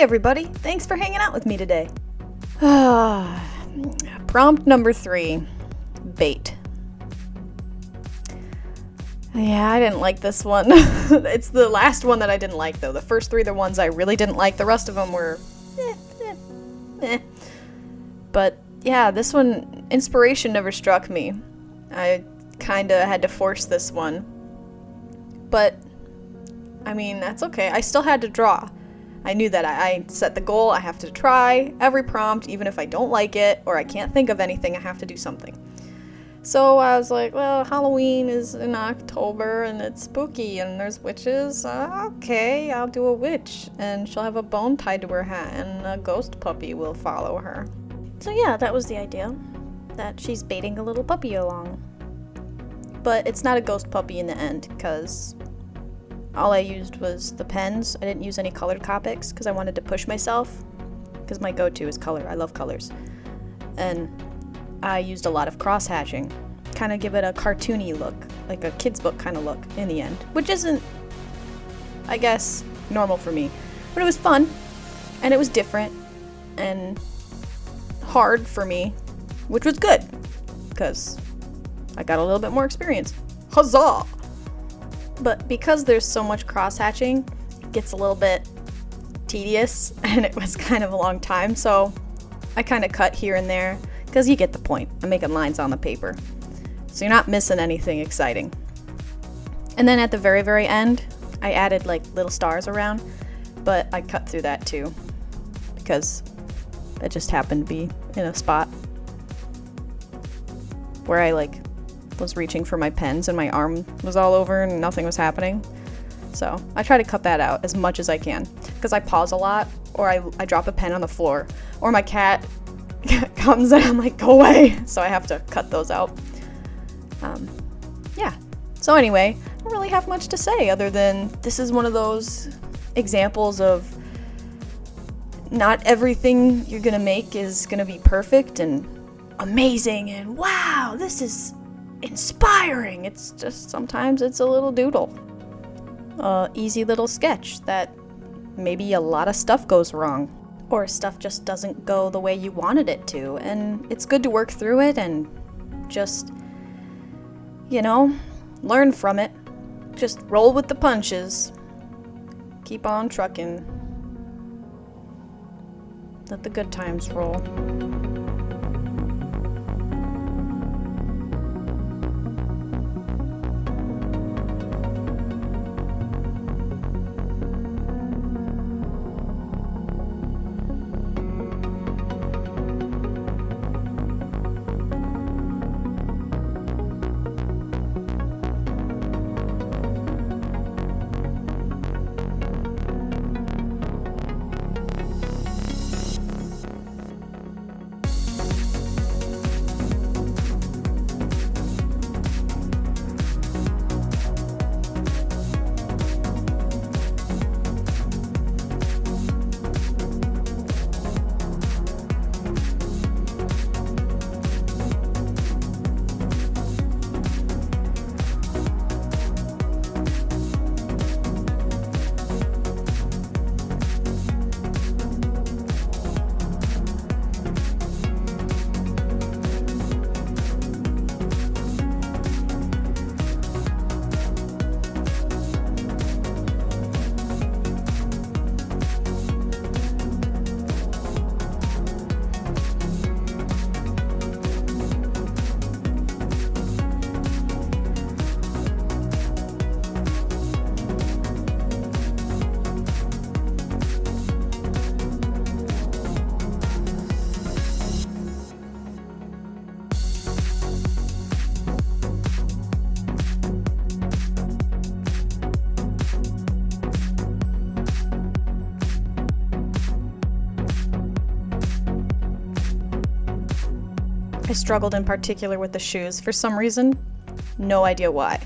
everybody, thanks for hanging out with me today. Prompt number 3, bait. Yeah, I didn't like this one. It's the last one that I didn't like, though. The first 3 are the ones I really didn't like. The rest of them were But yeah, this one, inspiration never struck me. I kinda had to force this one. But, I mean, that's okay. I still had to draw. I knew that I set the goal, I have to try every prompt, even if I don't like it, or I can't think of anything, I have to do something. So I was like, well, Halloween is in October, and it's spooky, and there's witches. Okay, I'll do a witch, and she'll have a bone tied to her hat, and a ghost puppy will follow her. So yeah, that was the idea, that she's baiting a little puppy along. But it's not a ghost puppy in the end, because all I used was the pens. I didn't use any colored Copics because I wanted to push myself, because my go-to is color. I love colors. And I used a lot of cross-hatching, kind of give it a cartoony look, like a kid's book kind of look in the end, which isn't, I guess, normal for me. But it was fun, and it was different, and hard for me, which was good, because I got a little bit more experience. Huzzah! But because there's so much cross-hatching, it gets a little bit tedious, and it was kind of a long time, so I kind of cut here and there, because you get the point. I'm making lines on the paper. So you're not missing anything exciting. And then at the very, very end, I added like little stars around, but I cut through that too, because it just happened to be in a spot where I was reaching for my pens and my arm was all over and nothing was happening. So I try to cut that out as much as I can, because I pause a lot, or I drop a pen on the floor, or my cat comes and I'm like, go away. So I have to cut those out. Yeah. So anyway, I don't really have much to say other than this is one of those examples of not everything you're gonna make is gonna be perfect and amazing and wow, this is inspiring. It's just sometimes it's a little doodle. Easy little sketch that maybe a lot of stuff goes wrong. Or stuff just doesn't go the way you wanted it to, and it's good to work through it and just, learn from it. Just roll with the punches. Keep on trucking. Let the good times roll. I struggled in particular with the shoes for some reason. No idea why.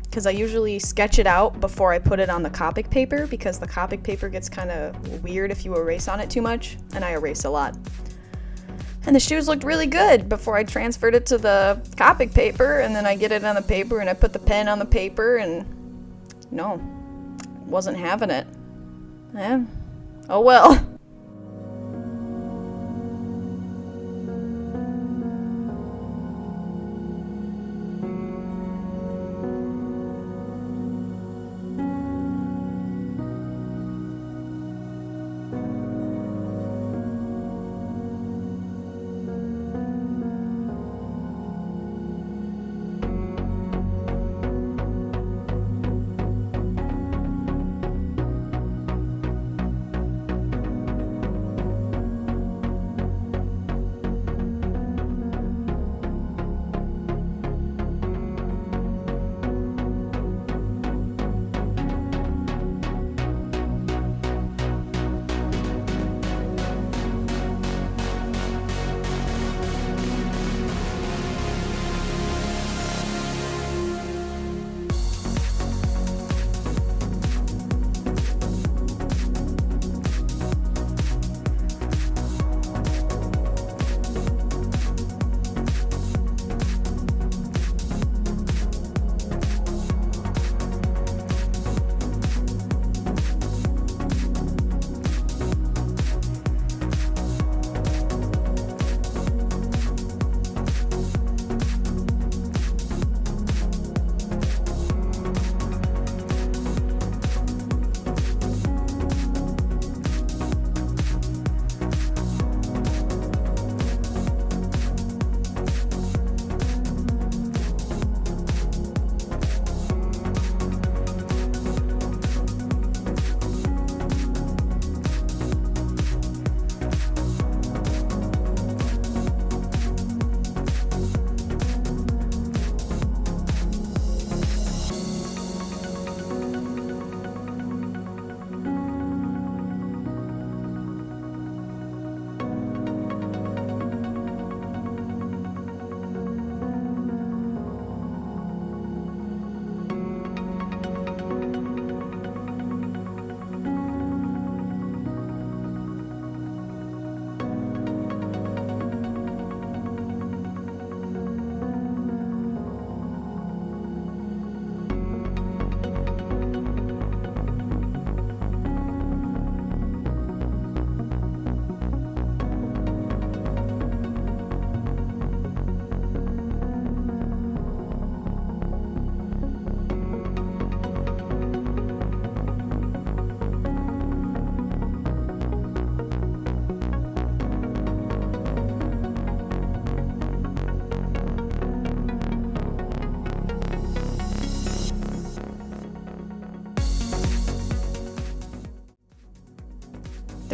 Because I usually sketch it out before I put it on the Copic paper, because the Copic paper gets kind of weird if you erase on it too much, and I erase a lot. And the shoes looked really good before I transferred it to the Copic paper, and then I get it on the paper and I put the pen on the paper and no, wasn't having it. Oh well.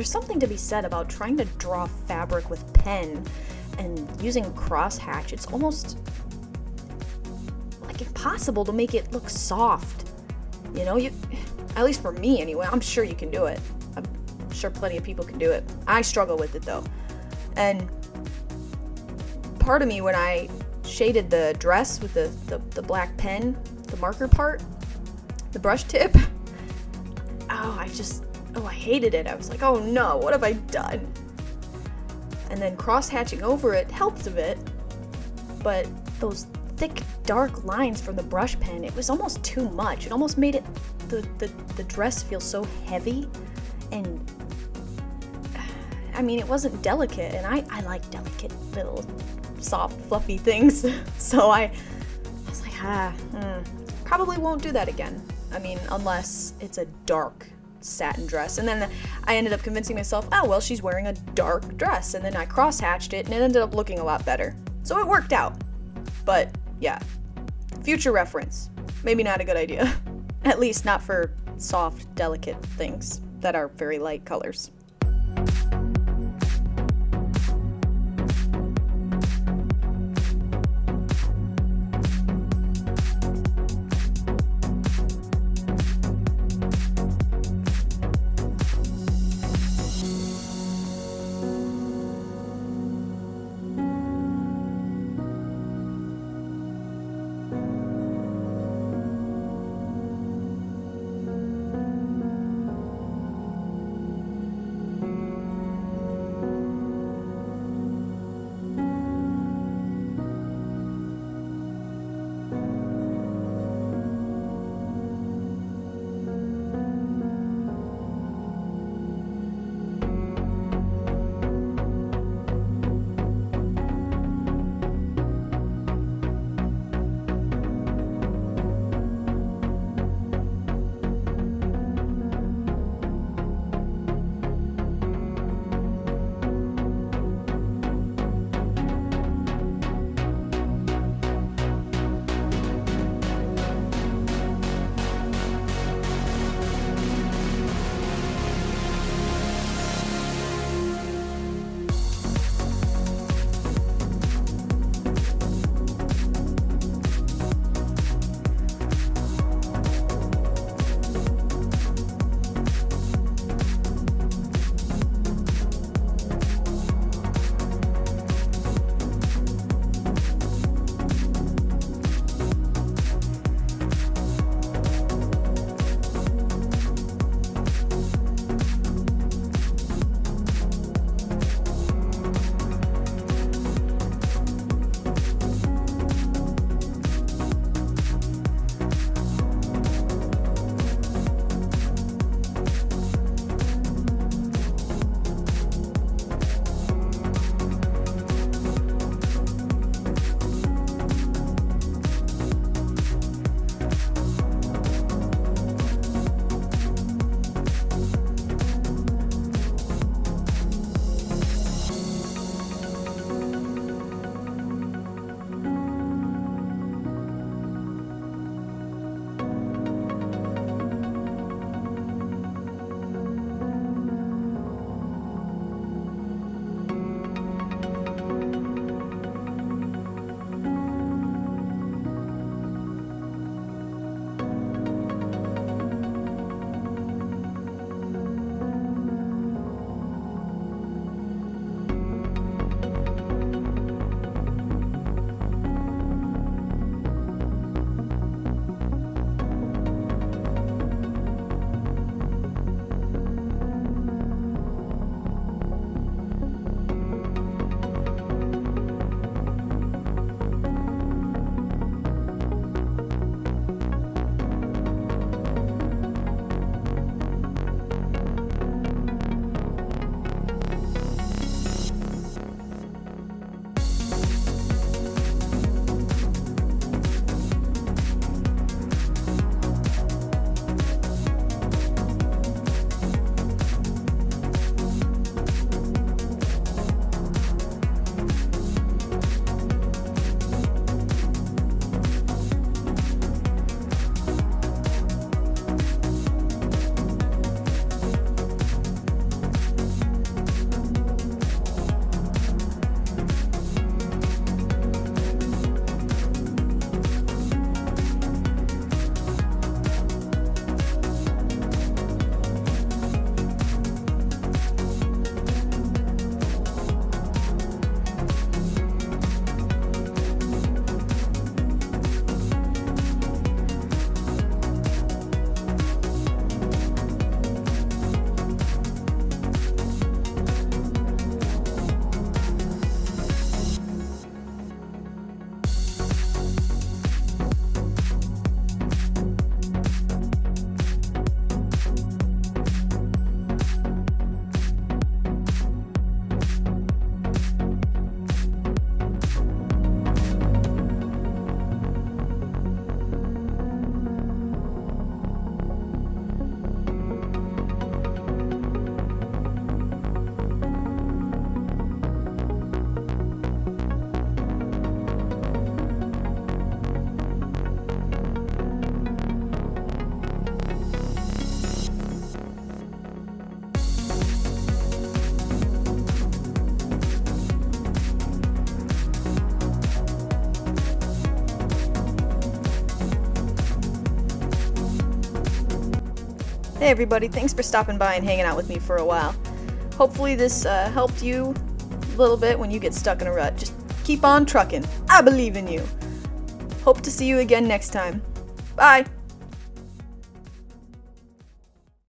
there's something to be said about trying to draw fabric with pen and using crosshatch. It's almost like impossible to make it look soft. You know, at least for me anyway. I'm sure you can do it. I'm sure plenty of people can do it. I struggle with it though. And part of me, when I shaded the dress with the black pen, the marker part, the brush tip, I hated it. I was like, oh no, what have I done? And then cross-hatching over it helped a bit, but those thick, dark lines from the brush pen, it was almost too much. It almost made the dress feel so heavy, and I mean, it wasn't delicate, and I like delicate little soft, fluffy things. So I was like, probably won't do that again. I mean, unless it's a dark satin dress. And then I ended up convincing myself, oh, well, she's wearing a dark dress. And then I cross-hatched it, and it ended up looking a lot better. So it worked out. But yeah, future reference. Maybe not a good idea. At least not for soft, delicate things that are very light colors. everybody, thanks for stopping by and hanging out with me for a while. Hopefully this helped you a little bit when you get stuck in a rut. Just keep on trucking. I believe in you. Hope to see you again next time. Bye!